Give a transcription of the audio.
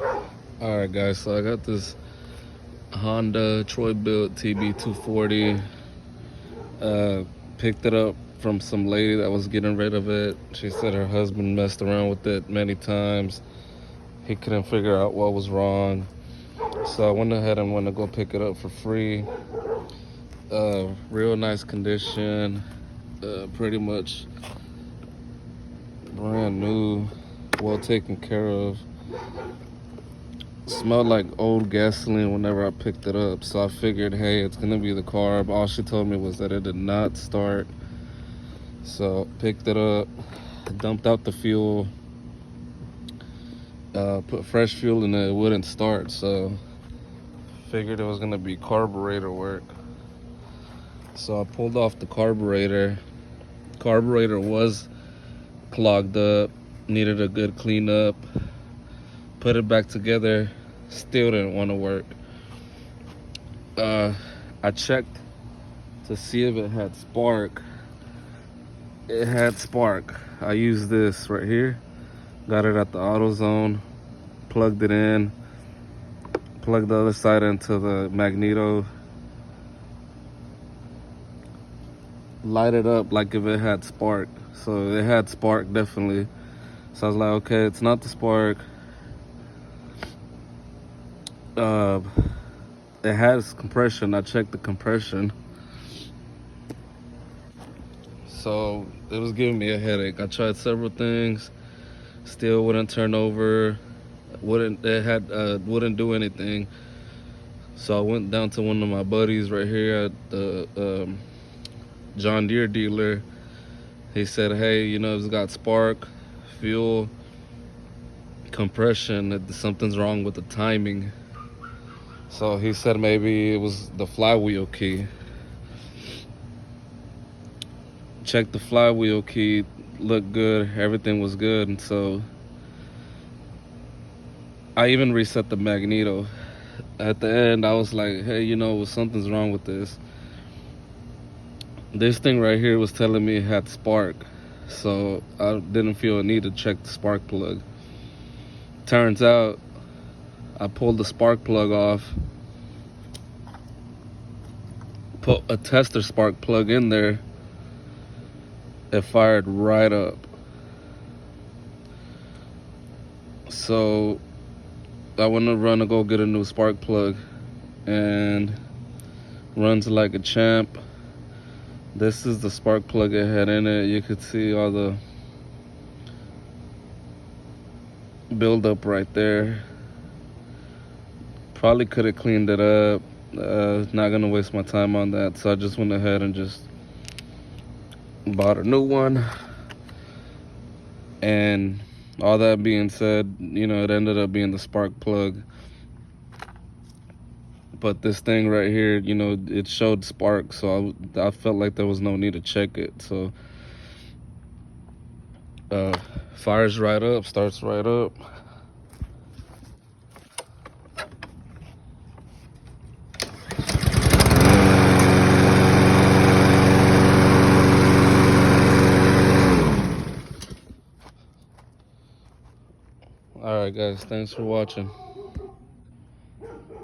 Alright guys, so I got this Honda Troy built TB240. Picked it up from some lady that was getting rid of it. She said her husband messed around with it many times. He couldn't figure out what was wrong. So I went ahead and went to go pick it up for free. Real nice condition. Pretty much brand new, well taken care of. Smelled like old gasoline whenever I picked it up, so I figured, hey, it's gonna be the carb. All she told me was that it did not start. So picked it up, dumped out the fuel, put fresh fuel in it wouldn't start, so figured it was gonna be carburetor work. So I pulled off the carburetor. Carburetor was clogged up, needed a good cleanup. Put it back together, still didn't want to work. I checked to see if it had spark. It had spark. I used this right here, got it at the AutoZone, plugged it in, plugged the other side into the magneto, light it up like if it had spark. So it had spark, definitely. So I was like, okay, it's not the spark. It has compression. I checked the compression, so it was giving me a headache. I tried several things, still wouldn't turn over, wouldn't do anything. So I went down to one of my buddies right here at the John Deere dealer. He said, hey, you know, it's got spark, fuel, compression, something's wrong with the timing. So he said maybe it was the flywheel key. Checked the flywheel key, looked good, everything was good. And so I even reset the magneto. At the end, I was like, hey, you know, something's wrong with this. This thing right here was telling me it had spark. So I didn't feel a need to check the spark plug. Turns out, I pulled the spark plug off, put a tester spark plug in there, it fired right up. So I went to run to go get a new spark plug, and runs like a champ. This is the spark plug it had in it. You could see all the buildup right there. Probably could have cleaned it up. Not gonna waste my time on that, so I just went ahead and just bought a new one. And all that being said, you know, it ended up being the spark plug. But this thing right here, you know, it showed spark, so I felt like there was no need to check it. So fires right up, starts right up. All right, guys, thanks for watching.